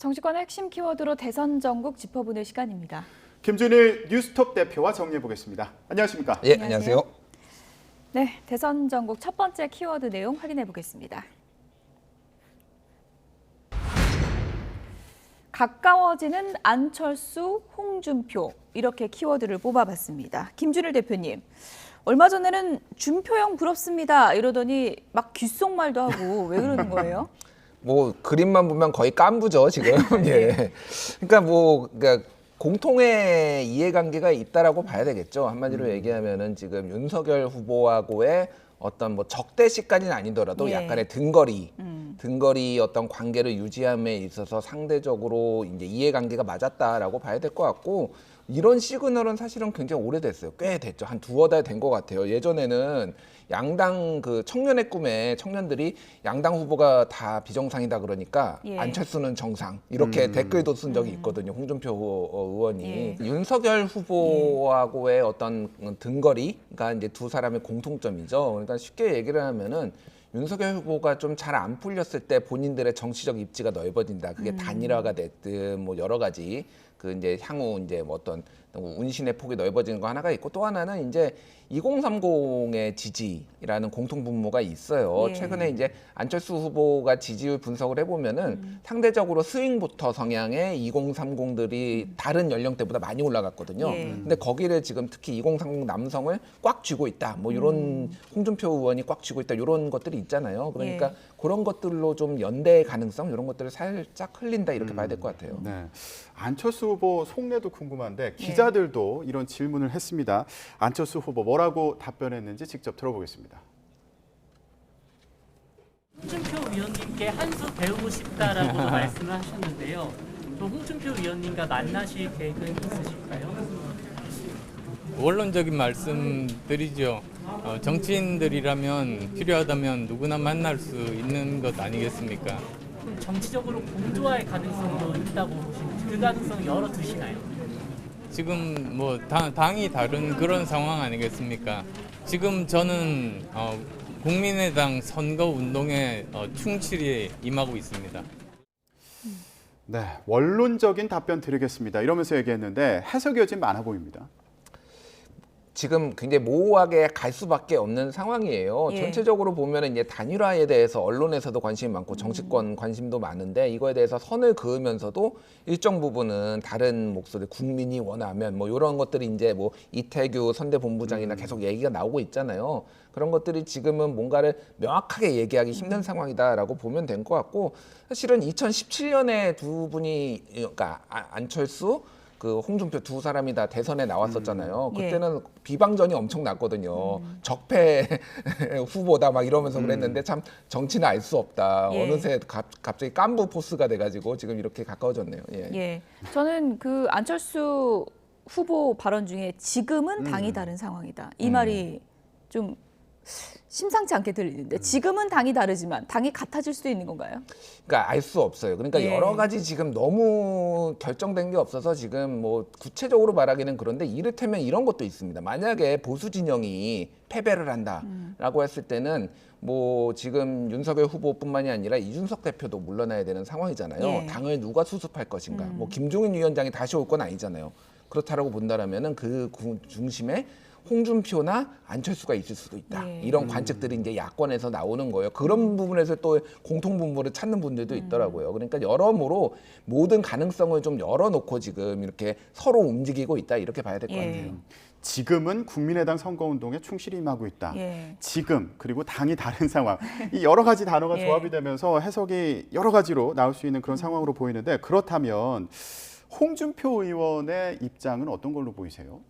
정치권의 핵심 키워드로 대선 전국 짚어보는 시간입니다. 김준일 뉴스톱 대표와 정리해보겠습니다. 안녕하십니까? 예, 안녕하세요. 네, 대선 전국 첫 번째 키워드 내용 확인해 보겠습니다. 가까워지는 안철수, 홍준표 이렇게 키워드를 뽑아봤습니다. 김준일 대표님, 얼마 전에는 준표형 부럽습니다 이러더니 막 귓속말도 하고 왜 그러는 거예요? 뭐 그림만 보면 거의 깐부죠 지금. 예. 그러니까 공통의 이해관계가 있다라고 봐야 되겠죠. 한마디로 얘기하면은 지금 윤석열 후보하고의 어떤 뭐 적대시까지는 아니더라도 예. 약간의 등거리 어떤 관계를 유지함에 있어서 상대적으로 이제 이해관계가 맞았다라고 봐야 될 것 같고, 이런 시그널은 사실은 굉장히 오래됐어요. 꽤 됐죠. 한 두어 달 된 것 같아요. 예전에는 양당 그 청년의 꿈에 청년들이 양당 후보가 다 비정상이다 그러니까 예. 안철수는 정상 이렇게 댓글도 쓴 적이 있거든요. 홍준표 의원이. 예. 윤석열 후보하고의 어떤 등거리가 이제 두 사람의 공통점이죠. 그러니까 쉽게 얘기를 하면은 윤석열 후보가 좀 잘 안 풀렸을 때 본인들의 정치적 입지가 넓어진다. 그게 단일화가 됐든 뭐 여러 가지 그 이제 향후 이제 뭐 어떤 운신의 폭이 넓어지는 거 하나가 있고, 또 하나는 이제 2030의 지지라는 공통 분모가 있어요. 예. 최근에 이제 안철수 후보가 지지율 분석을 해보면은 상대적으로 스윙부터 성향의 2030들이 다른 연령대보다 많이 올라갔거든요. 예. 근데 거기를 지금 특히 2030 남성을 꽉 쥐고 있다. 뭐 이런 홍준표 의원이 꽉 쥐고 있다. 이런 것들이 있잖아요. 그러니까 예. 그런 것들로 좀 연대 가능성 이런 것들을 살짝 흘린다 이렇게 봐야 될 것 같아요. 네. 안철수 후보 속내도 궁금한데 기자들도 이런 질문을 했습니다. 안철수 후보 뭐라고 답변했는지 직접 들어보겠습니다. 홍준표 위원님께 한 수 배우고 싶다라고도 말씀을 하셨는데요. 또 홍준표 위원님과 만나실 계획은 있으실까요? 원론적인 말씀 드리죠. 정치인들이라면 필요하다면 누구나 만날 수 있는 것 아니겠습니까? 그럼 정치적으로 공조할 가능성도 있다고 보시는지 그 가능성 열어두시나요? 지금 뭐 당이 다른 그런 상황 아니겠습니까? 지금 저는 국민의당 선거 운동에 충실히 임하고 있습니다. 네, 원론적인 답변 드리겠습니다. 이러면서 얘기했는데 해석 여진 많아 보입니다. 지금 굉장히 모호하게 갈 수밖에 없는 상황이에요. 예. 전체적으로 보면 이제 단일화에 대해서 언론에서도 관심이 많고 정치권 관심도 많은데, 이거에 대해서 선을 그으면서도 일정 부분은 다른 목소리, 국민이 원하면 뭐 이런 것들이 이제 뭐 이태규 선대본부장이나 계속 얘기가 나오고 있잖아요. 그런 것들이 지금은 뭔가를 명확하게 얘기하기 힘든 상황이다라고 보면 될 것 같고, 사실은 2017년에 두 분이, 그러니까 안철수 그 홍준표 두 사람이 다 대선에 나왔었잖아요. 예. 그때는 비방전이 엄청 났거든요. 적폐 후보다 막 이러면서 그랬는데 참 정치는 알 수 없다. 예. 어느새 갑자기 깐부 포스가 돼가지고 지금 이렇게 가까워졌네요. 예. 예, 저는 그 안철수 후보 발언 중에 지금은 당이 다른 상황이다. 이 말이 좀 심상치 않게 들리는데, 지금은 당이 다르지만 당이 같아질 수도 있는 건가요? 그러니까 알 수 없어요. 그러니까 예. 여러 가지 지금 너무 결정된 게 없어서 지금 뭐 구체적으로 말하기는 그런데, 이를테면 이런 것도 있습니다. 만약에 보수 진영이 패배를 한다라고 했을 때는 뭐 지금 윤석열 후보뿐만이 아니라 이준석 대표도 물러나야 되는 상황이잖아요. 예. 당을 누가 수습할 것인가. 뭐 김종인 위원장이 다시 올 건 아니잖아요. 그렇다라고 본다라면은 그 중심에 홍준표나 안철수가 있을 수도 있다. 예. 이런 관측들이 이제 야권에서 나오는 거예요. 그런 부분에서 또 공통 분모를 찾는 분들도 있더라고요. 그러니까 여러모로 모든 가능성을 좀 열어놓고 지금 이렇게 서로 움직이고 있다, 이렇게 봐야 될 것 예. 같아요. 지금은 국민의당 선거운동에 충실히 임하고 있다. 예. 지금, 그리고 당이 다른 상황. 이 여러 가지 단어가 예. 조합이 되면서 해석이 여러 가지로 나올 수 있는 그런 상황으로 보이는데, 그렇다면 홍준표 의원의 입장은 어떤 걸로 보이세요?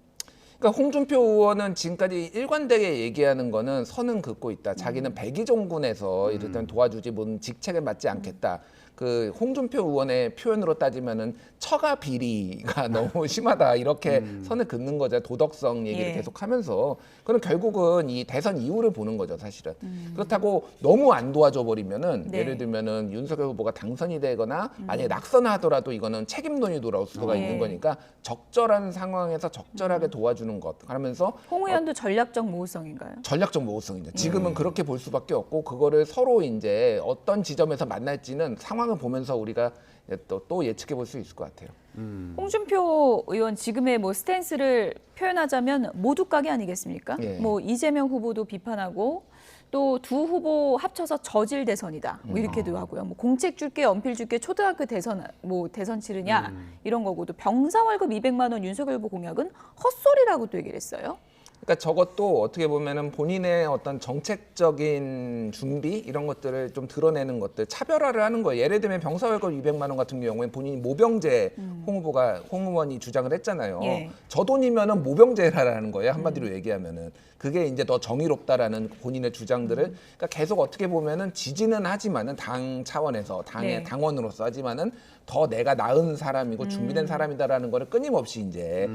그러니까 홍준표 의원은 지금까지 일관되게 얘기하는 거는 선은 긋고 있다. 자기는 백의종군에서 이를테면 도와주지 뭔 직책에 맞지 않겠다. 그 홍준표 의원의 표현으로 따지면은 처가 비리가 너무 심하다, 이렇게 선을 긋는 거죠. 도덕성 얘기를 예. 계속하면서. 그럼 결국은 이 대선 이후를 보는 거죠, 사실은. 그렇다고 너무 안 도와줘 버리면은 네. 예를 들면은 윤석열 후보가 당선이 되거나 만약에 낙선하더라도 이거는 책임론이 돌아올 수가 예. 있는 거니까 적절한 상황에서 적절하게 도와주는 것 하면서 홍 의원도 전략적 모호성인가요? 전략적 모호성이죠. 지금은 그렇게 볼 수밖에 없고, 그거를 서로 이제 어떤 지점에서 만날지는 상황을 상황을 보면서 우리가 또 예측해 볼 수 있을 것 같아요. 홍준표 의원 지금의 뭐 스탠스를 표현하자면 모두까기 아니겠습니까? 예. 뭐 이재명 후보도 비판하고 또 두 후보 합쳐서 저질 대선이다. 뭐 이렇게도 하고요. 뭐 공책 줄게, 연필 줄게, 초등학교 대선 뭐 대선 치르냐 이런 거고 또 병사 월급 200만 원 윤석열 후보 공약은 헛소리라고 또 얘기를 했어요. 그러니까 저것도 어떻게 보면은 본인의 어떤 정책적인 준비 이런 것들을 좀 드러내는 것들, 차별화를 하는 거예요. 예를 들면 병사 월급 200만 원 같은 경우에 본인이 모병제 홍 의원이 주장을 했잖아요. 예. 저 돈이면은 모병제라는 거예요. 한마디로 얘기하면은 그게 이제 더 정의롭다라는 본인의 주장들을 그러니까 계속 어떻게 보면은 지지는 하지만은 당 차원에서 당의 네. 당원으로서 하지만은 더 내가 나은 사람이고 준비된 사람이다라는 거를 끊임없이 이제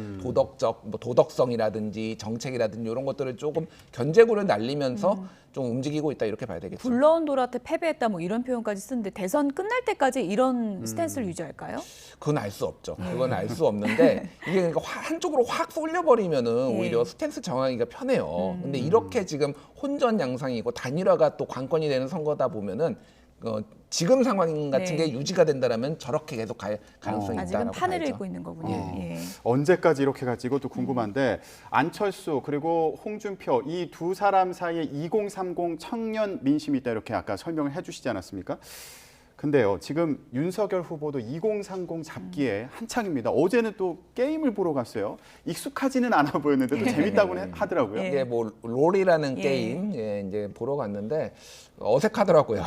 도덕성이라든지 정책이라든지 이런 것들을 조금 견제구를 날리면서 좀 움직이고 있다 이렇게 봐야 되겠죠. 굴러온 돌한테 패배했다 뭐 이런 표현까지 쓰는데 대선 끝날 때까지 이런 스탠스를 유지할까요? 그건 알 수 없죠. 그건 알 수 없는데 이게 그러니까 한쪽으로 확 쏠려버리면은 예. 오히려 스탠스 정하기가 편해요. 근데 이렇게 지금 혼전 양상이고 단일화가 또 관건이 되는 선거다 보면은 지금 상황 같은 네. 게 유지가 된다라면 저렇게 계속 갈 가능성이 아직은 있다라고 판을 봐야죠. 읽고 있는 거군요. 예. 언제까지 이렇게 갈지 이것도 궁금한데 안철수 그리고 홍준표 이 두 사람 사이에 2030 청년 민심이 있다 이렇게 아까 설명을 해주시지 않았습니까? 근데요 지금 윤석열 후보도 2030 잡기에 한창입니다. 어제는 또 게임을 보러 갔어요. 익숙하지는 않아 보였는데 또 재밌다고는 하더라고요. 예. 이게 뭐 롤이라는 예. 게임 이제 보러 갔는데 어색하더라고요.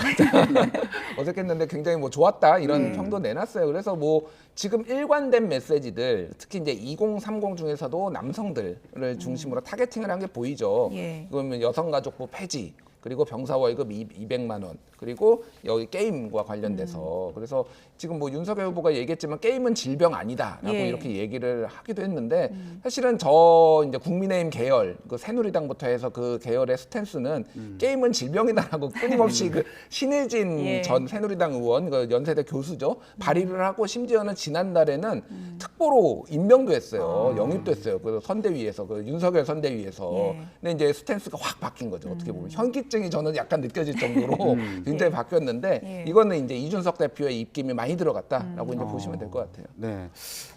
어색했는데 굉장히 뭐 좋았다 이런 평도 내놨어요. 그래서 뭐 지금 일관된 메시지들 특히 이제 2030 중에서도 남성들을 중심으로 타겟팅을 한 게 보이죠. 예. 그러면 여성가족부 폐지 그리고 병사 월급 200만 원 그리고 여기 게임과 관련돼서 그래서 지금 뭐 윤석열 후보가 얘기했지만 게임은 질병 아니다라고 예. 이렇게 얘기를 하기도 했는데 사실은 저 이제 국민의힘 계열 그 새누리당부터 해서 그 계열의 스탠스는 게임은 질병이다라고 끊임없이 그 신일진 예. 전 새누리당 의원 그 연세대 교수죠 발의를 하고 심지어는 지난달에는 특보로 임명도 했어요 영입도 했어요 그 선대위에서 그 윤석열 선대위에서 예. 근데 이제 스탠스가 확 바뀐 거죠 어떻게 보면 현기증이 저는 약간 느껴질 정도로 굉장히 바뀌었는데 예. 이거는 이제 이준석 대표의 입김이 많이 들어갔다라고 이제 보시면 될 것 같아요. 네.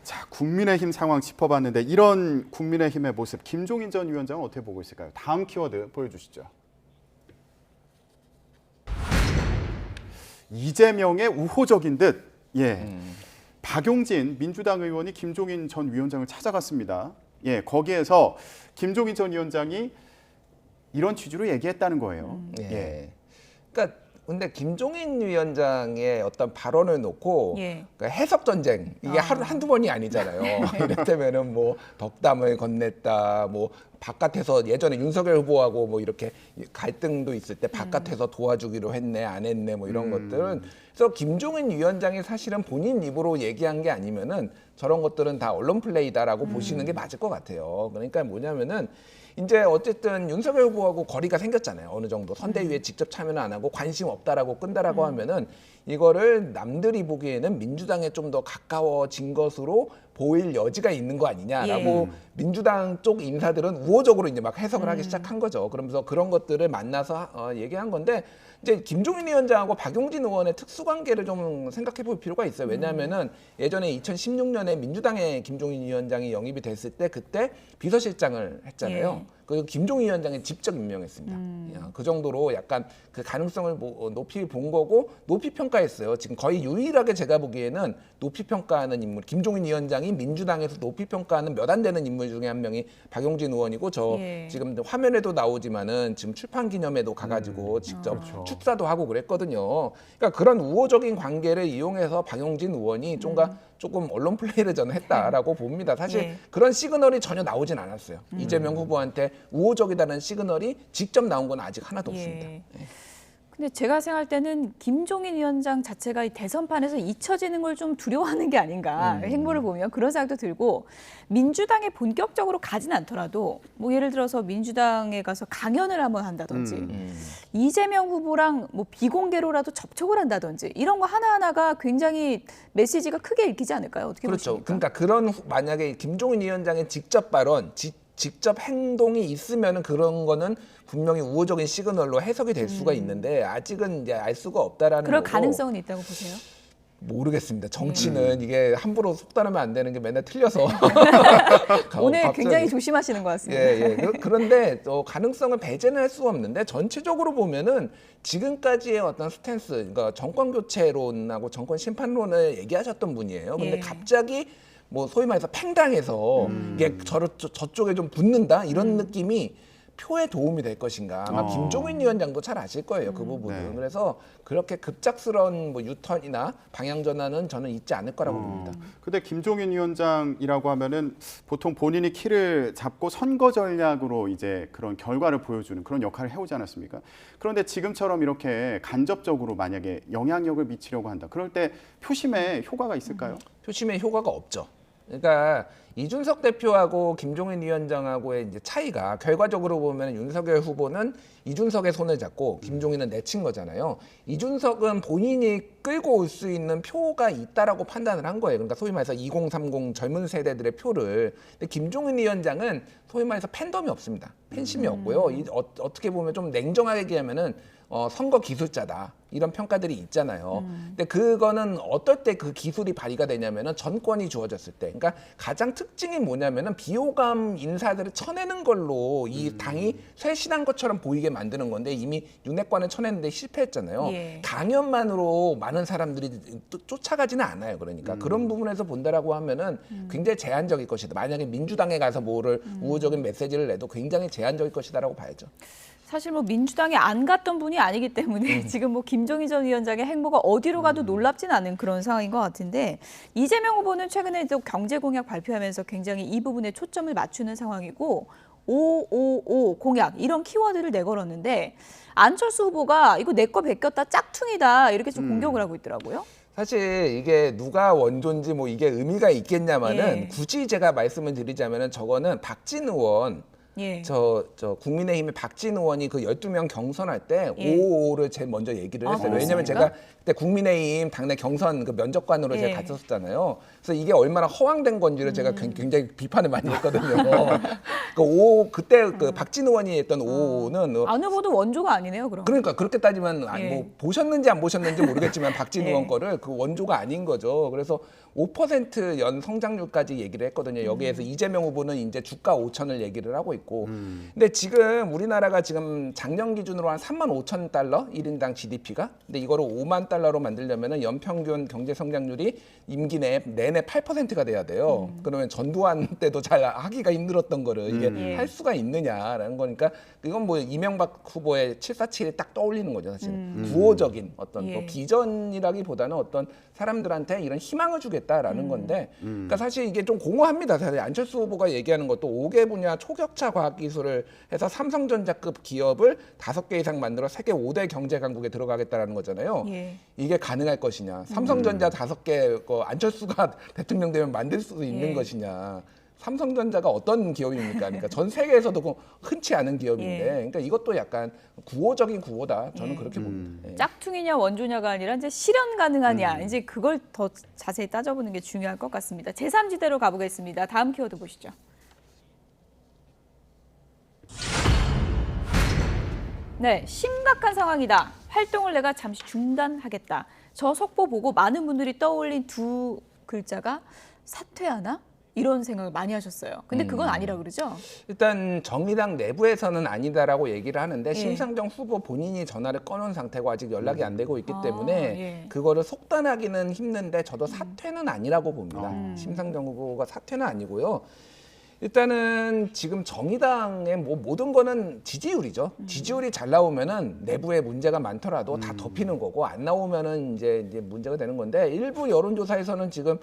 자, 국민의힘 상황 짚어봤는데 이런 국민의힘의 모습 김종인 전 위원장은 어떻게 보고 있을까요? 다음 키워드 보여주시죠. 이재명의 우호적인 듯. 예. 박용진 민주당 의원이 김종인 전 위원장을 찾아갔습니다. 예, 거기에서 김종인 전 위원장이 이런 취지로 얘기했다는 거예요. 예. 그러니까 근데 김종인 위원장의 어떤 발언을 놓고 예. 그러니까 해석 전쟁 이게 한두 번이 아니잖아요. 이랬다면은 뭐 덕담을 건넸다, 뭐 바깥에서 예전에 윤석열 후보하고 뭐 이렇게 갈등도 있을 때 바깥에서 도와주기로 했네, 안 했네, 뭐 이런 것들은 그래서 김종인 위원장이 사실은 본인 입으로 얘기한 게 아니면은 저런 것들은 다 언론 플레이다라고 보시는 게 맞을 것 같아요. 그러니까 뭐냐면은. 이제 어쨌든 윤석열 후보하고 거리가 생겼잖아요. 어느 정도 선대위에 직접 참여는 안 하고 관심 없다라고 끈다라고 하면은 이거를 남들이 보기에는 민주당에 좀 더 가까워진 것으로 보일 여지가 있는 거 아니냐라고 민주당 쪽 인사들은 우호적으로 이제 막 해석을 하기 시작한 거죠. 그러면서 그런 것들을 만나서 얘기한 건데 이제 김종인 위원장하고 박용진 의원의 특수관계를 좀 생각해 볼 필요가 있어요. 왜냐하면은 예전에 2016년에 민주당의 김종인 위원장이 영입이 됐을 때 그때 비서실장을 했잖아요. 예. 그 김종인 위원장이 직접 임명했습니다. 그 정도로 약간 그 가능성을 높이 본 거고 높이 평가했어요. 지금 거의 유일하게 제가 보기에는 높이 평가하는 인물, 김종인 위원장이 민주당에서 높이 평가하는 몇 안 되는 인물 중에 한 명이 박용진 의원이고 저 예. 지금 화면에도 나오지만은 지금 출판 기념회도 가가지고 직접 축사도 하고 그랬거든요. 그러니까 그런 우호적인 관계를 이용해서 박용진 의원이 조금 언론 플레이를 저는 했다라고 봅니다. 사실 예. 그런 시그널이 전혀 나오진 않았어요. 이재명 후보한테 우호적이다는 시그널이 직접 나온 건 아직 하나도 없습니다. 예. 근데 제가 생각할 때는 김종인 위원장 자체가 이 대선판에서 잊혀지는 걸 좀 두려워하는 게 아닌가 행보를 보면 그런 생각도 들고 민주당에 본격적으로 가진 않더라도 뭐 예를 들어서 민주당에 가서 강연을 한번 한다든지 이재명 후보랑 뭐 비공개로라도 접촉을 한다든지 이런 거 하나하나가 굉장히 메시지가 크게 읽히지 않을까요? 어떻게 그렇죠. 보십니까? 그러니까 만약에 김종인 위원장의 직접 발언, 직접 행동이 있으면은 그런 거는 분명히 우호적인 시그널로 해석이 될 수가 있는데 아직은 이제 알 수가 없다라는 그럴 거고. 가능성은 있다고 보세요? 모르겠습니다. 정치는 이게 함부로 속단하면 안 되는 게 맨날 틀려서 오늘 갑자기. 굉장히 조심하시는 것 같습니다. 예. 그런데 가능성을 배제는 할 수가 없는데 전체적으로 보면은 지금까지의 어떤 스탠스, 그러니까 정권 교체론하고 정권 심판론을 얘기하셨던 분이에요. 근데 예. 갑자기 뭐 소위 말해서 팽당해서 이게 저쪽에 좀 붙는다 이런 느낌이 표에 도움이 될 것인가. 아마 김종인 위원장도 잘 아실 거예요. 그 부분은. 네. 그래서 그렇게 급작스러운 뭐 유턴이나 방향 전환은 저는 있지 않을 거라고 봅니다. 근데 김종인 위원장이라고 하면은 보통 본인이 키를 잡고 선거 전략으로 이제 그런 결과를 보여주는 그런 역할을 해오지 않았습니까? 그런데 지금처럼 이렇게 간접적으로 만약에 영향력을 미치려고 한다. 그럴 때 표심에 효과가 있을까요? 표심에 효과가 없죠. 그러니까 이준석 대표하고 김종인 위원장하고의 이제 차이가 결과적으로 보면 윤석열 후보는 이준석의 손을 잡고 김종인은 내친 거잖아요. 이준석은 본인이 끌고 올 수 있는 표가 있다라고 판단을 한 거예요. 그러니까 소위 말해서 2030 젊은 세대들의 표를. 근데 김종인 위원장은 소위 말해서 팬덤이 없습니다. 팬심이 없고요. 어떻게 보면 좀 냉정하게 얘기하면은 선거 기술자다. 이런 평가들이 있잖아요. 근데 그거는 어떨 때 그 기술이 발휘가 되냐면은 전권이 주어졌을 때. 그러니까 가장 특징이 뭐냐면은 비호감 인사들을 쳐내는 걸로 이 당이 쇄신한 것처럼 보이게 만드는 건데 이미 윤핵관을 쳐내는데 실패했잖아요. 예. 강연만으로 많은 사람들이 쫓아가지는 않아요. 그러니까 그런 부분에서 본다라고 하면은 굉장히 제한적일 것이다. 만약에 민주당에 가서 뭐를 우호적인 메시지를 내도 굉장히 제한적일 것이다라고 봐야죠. 사실 뭐 민주당에 안 갔던 분이 아니기 때문에 지금 뭐 김종인 전 위원장의 행보가 어디로 가도 놀랍진 않은 그런 상황인 것 같은데 이재명 후보는 최근에 또 경제 공약 발표하면서 굉장히 이 부분에 초점을 맞추는 상황이고 555 공약 이런 키워드를 내걸었는데 안철수 후보가 이거 내 거 베꼈다 짝퉁이다 이렇게 좀 공격을 하고 있더라고요. 사실 이게 누가 원조인지 뭐 이게 의미가 있겠냐마는 예. 굳이 제가 말씀을 드리자면은 저거는 박진 의원 예. 저 국민의힘의 박진 의원이 그 12명 경선할 때 예. 555를 제일 먼저 얘기를 아, 했어요. 왜냐면 그렇습니까? 제가 그때 국민의힘 당내 경선 그 면접관으로 예. 제가 갔었잖아요. 그래서 이게 얼마나 허황된 건지를 제가 굉장히 비판을 많이 했거든요. 그때 그 박진 의원이 했던 555는 안 후보도 원조가 아니네요, 그럼. 그러니까 그렇게 따지면 예. 뭐 보셨는지 안 보셨는지 모르겠지만 박진 예. 의원 거를 그 원조가 아닌 거죠. 그래서 5%연 성장률까지 얘기를 했거든요. 여기에서 이재명 후보는 이제 주가 5천을 얘기를 하고 있고. 근데 지금 우리나라가 지금 작년 기준으로 한 3만 5천 달러 1인당 GDP가. 근데 이거를 5만 달러로 만들려면은 연평균 경제 성장률이 임기 내내 8%가 돼야 돼요. 그러면 전두환 때도 잘 하기가 힘들었던 거를 이게 예. 할 수가 있느냐라는 거니까 이건 뭐 이명박 후보의 747이 딱 떠올리는 거죠, 사실. 구호적인 어떤 예. 뭐 비전이라기보다는 어떤 사람들한테 이런 희망을 주겠다라는 건데, 그러니까 사실 이게 좀 공허합니다. 사실 안철수 후보가 얘기하는 것도 5개 분야 초격차 과학기술을 해서 삼성전자급 기업을 5개 이상 만들어 세계 5대 경제 강국에 들어가겠다라는 거잖아요. 예. 이게 가능할 것이냐? 삼성전자 5개 안철수가 대통령 되면 만들 수 있는 예. 것이냐? 삼성전자가 어떤 기업입니까? 그러니까 전 세계에서도 흔치 않은 기업인데, 예. 그러니까 이것도 약간 구호적인 구호다. 저는 예. 그렇게 봅니다. 예. 짝퉁이냐 원조냐가 아니라 이제 실현 가능하냐 이제 그걸 더 자세히 따져보는 게 중요할 것 같습니다. 제3지대로 가보겠습니다. 다음 키워드 보시죠. 네, 심각한 상황이다. 활동을 내가 잠시 중단하겠다. 저 속보 보고 많은 분들이 떠올린 두 글자가 사퇴하나? 이런 생각을 많이 하셨어요. 근데 그건 아니라 그러죠? 일단 정의당 내부에서는 아니다라고 얘기를 하는데 예. 심상정 후보 본인이 전화를 꺼놓은 상태고 아직 연락이 안 되고 있기 때문에 예. 그거를 속단하기는 힘든데 저도 사퇴는 아니라고 봅니다. 심상정 후보가 사퇴는 아니고요. 일단은 지금 정의당의 뭐 모든 거는 지지율이죠. 지지율이 잘 나오면은 내부에 문제가 많더라도 다 덮이는 거고 안 나오면은 이제 문제가 되는 건데 일부 여론조사에서는 지금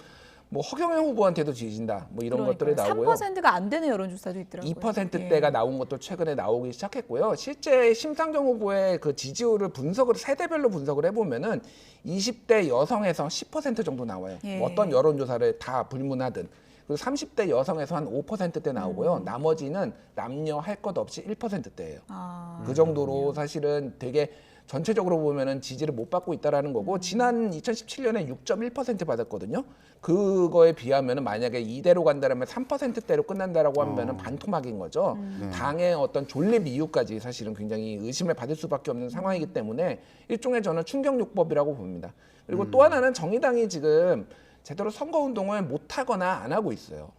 뭐 허경영 후보한테도 지진다. 뭐 이런 것들이 나오고요. 3%가 안 되는 여론조사도 있더라고요. 2%대가 나온 것도 최근에 나오기 시작했고요. 실제 심상정 후보의 그 지지율을 세대별로 분석을 해보면은 20대 여성에서 10% 정도 나와요. 예. 어떤 여론조사를 다 불문하든. 그리고 30대 여성에서 한 5%대 나오고요. 나머지는 남녀 할 것 없이 1%대예요. 아, 그 정도로 사실은 되게 전체적으로 보면은 지지를 못 받고 있다라는 거고 지난 2017년에 6.1% 받았거든요. 그거에 비하면은 만약에 이대로 간다면 3%대로 끝난다라고 하면은 반토막인 거죠. 당의 어떤 존립 이유까지 사실은 굉장히 의심을 받을 수밖에 없는 상황이기 때문에 일종의 저는 충격요법이라고 봅니다. 그리고 또 하나는 정의당이 지금 제대로 선거운동을 못 하거나 안 하고 있어요.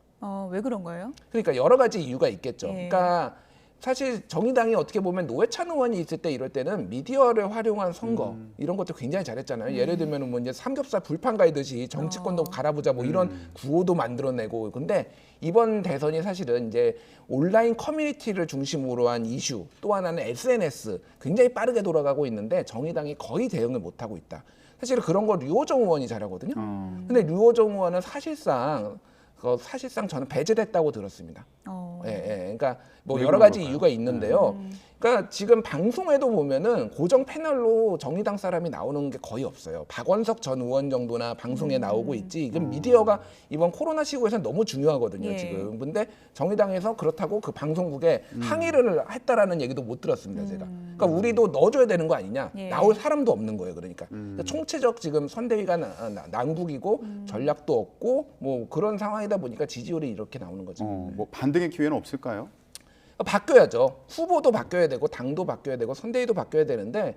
왜 그런 거예요? 그러니까 여러 가지 이유가 있겠죠. 예. 그러니까 사실 정의당이 어떻게 보면 노회찬 의원이 있을 때 이럴 때는 미디어를 활용한 선거 이런 것도 굉장히 잘했잖아요. 예를 들면 뭐 이제 삼겹살 불판 갈듯이 정치권도 갈아보자 뭐 이런 구호도 만들어내고. 근데 이번 대선이 사실은 이제 온라인 커뮤니티를 중심으로 한 이슈, 또 하나는 SNS 굉장히 빠르게 돌아가고 있는데 정의당이 거의 대응을 못 하고 있다. 사실 그런 거 류호정 의원이 잘하거든요. 근데 류호정 의원은 사실상 저는 배제됐다고 들었습니다. 그러니까 뭐 왜 여러 가지 그런 이유가 있는데요. 그러니까 지금 방송에도 보면은 고정 패널로 정의당 사람이 나오는 게 거의 없어요. 박원석 전 의원 정도나 방송에 나오고 있지. 이건 미디어가 이번 코로나 시국에서는 너무 중요하거든요. 예. 지금. 근데 정의당에서 그렇다고 그 방송국에 항의를 했다라는 얘기도 못 들었습니다. 제가. 그러니까 우리도 넣어줘야 되는 거 아니냐. 예. 나올 사람도 없는 거예요. 그러니까 총체적 지금 선대위가 난국이고 전략도 없고 뭐 그런 상황이다 보니까 지지율이 이렇게 나오는 거죠. 뭐 반등의 기회는 없을까요? 바뀌어야죠. 후보도 바뀌어야 되고 당도 바뀌어야 되고 선대위도 바뀌어야 되는데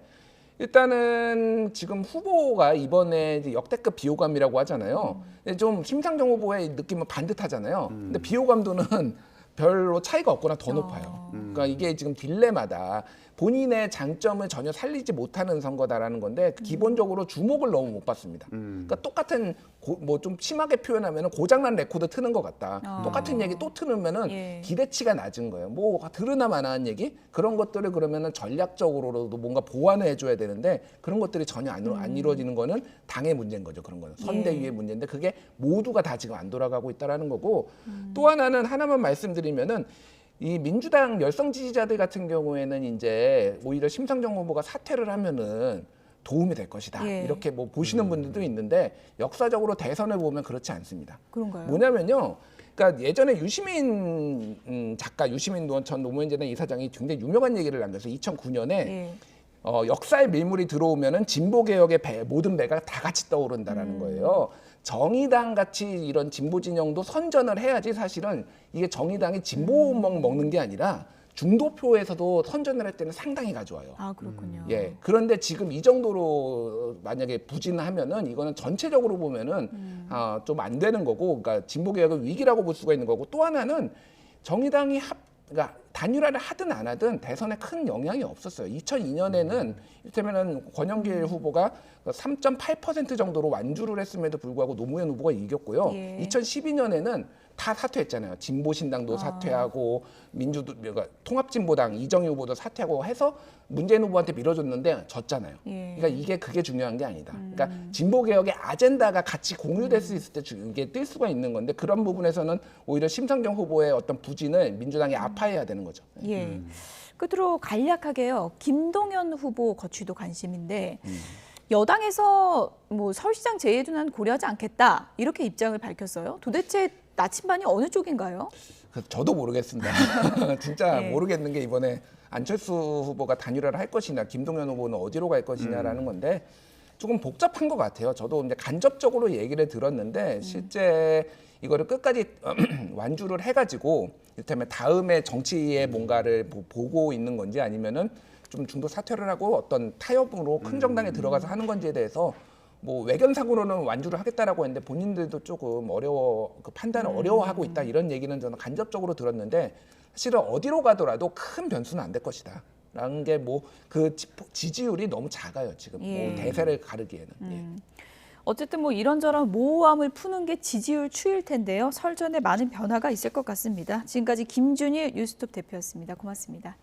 일단은 지금 후보가 이번에 이제 역대급 비호감이라고 하잖아요. 근데 좀 심상정 후보의 느낌은 반듯하잖아요. 근데 비호감도는 별로 차이가 없거나 더 높아요. 그러니까 이게 지금 딜레마다. 본인의 장점을 전혀 살리지 못하는 선거다라는 건데 기본적으로 주목을 너무 못 받습니다. 그러니까 똑같은 뭐 좀 심하게 표현하면 고장난 레코드 트는 것 같다. 똑같은 얘기 또 틀으면은 예. 기대치가 낮은 거예요. 뭐 들으나 마나한 얘기 그런 것들을 그러면은 전략적으로도 뭔가 보완을 해줘야 되는데 그런 것들이 전혀 안 이루어지는 거는 당의 문제인 거죠. 그런 거는 선대위의 문제인데 그게 모두가 다 지금 안 돌아가고 있다라는 거고 또 하나는 하나만 말씀드리면은. 이 민주당 열성 지지자들 같은 경우에는 이제 오히려 심상정 후보가 사퇴를 하면은 도움이 될 것이다. 예. 이렇게 뭐 보시는 분들도 있는데 역사적으로 대선을 보면 그렇지 않습니다. 그런가요? 뭐냐면요. 그러니까 예전에 유시민 작가, 유시민 전 노무현재단 이사장이 굉장히 유명한 얘기를 남겼어요. 2009년에 예. 역사의 밀물이 들어오면은 진보 개혁의 모든 배가 다 같이 떠오른다라는 거예요. 정의당 같이 이런 진보 진영도 선전을 해야지 사실은 이게 정의당이 진보 먹는 게 아니라 중도표에서도 선전을 할 때는 상당히 가져와요. 아, 그렇군요. 예. 그런데 지금 이 정도로 만약에 부진하면은 이거는 전체적으로 보면은 좀 안 되는 거고, 그러니까 진보 개혁의 위기라고 볼 수가 있는 거고 또 하나는 정의당이 그러니까 단일화를 하든 안 하든 대선에 큰 영향이 없었어요. 2002년에는 이를테면은 권영길 후보가 3.8% 정도로 완주를 했음에도 불구하고 노무현 후보가 이겼고요. 예. 2012년에는 다 사퇴했잖아요. 진보신당도 사퇴하고 그러니까 통합진보당 이정희 후보도 사퇴하고 해서 문재인 후보한테 밀어줬는데 졌잖아요. 예. 그러니까 그게 중요한 게 아니다. 그러니까 진보개혁의 아젠다가 같이 공유될 수 있을 때 이게 뜰 수가 있는 건데 그런 부분에서는 오히려 심상정 후보의 어떤 부진을 민주당이 아파해야 되는 거죠. 예. 끝으로 간략하게요. 김동연 후보 거취도 관심인데 여당에서 뭐 서울시장 재예둔안 고려하지 않겠다 이렇게 입장을 밝혔어요. 도대체 나침반이 어느 쪽인가요? 저도 모르겠습니다. 진짜 네. 모르겠는 게 이번에 안철수 후보가 단일화를 할 것이냐, 김동연 후보는 어디로 갈 것이냐라는 건데 조금 복잡한 것 같아요. 저도 이제 간접적으로 얘기를 들었는데 실제 이거를 끝까지 완주를 해가지고 이를테면 다음에 정치에 뭔가를 보고 있는 건지 아니면은 좀 중도 사퇴를 하고 어떤 타협으로 큰 정당에 들어가서 하는 건지에 대해서 뭐 외견상으로는 완주를 하겠다라고 했는데 본인들도 조금 그 판단을 어려워하고 있다 이런 얘기는 저는 간접적으로 들었는데 사실은 어디로 가더라도 큰 변수는 안 될 것이다. 라는 게 뭐 그 지지율이 너무 작아요 지금 예. 뭐 대세를 가르기에는. 예. 어쨌든 뭐 이런저런 모호함을 푸는 게 지지율 추이일 텐데요. 설전에 많은 변화가 있을 것 같습니다. 지금까지 김준일 뉴스톱 대표였습니다. 고맙습니다.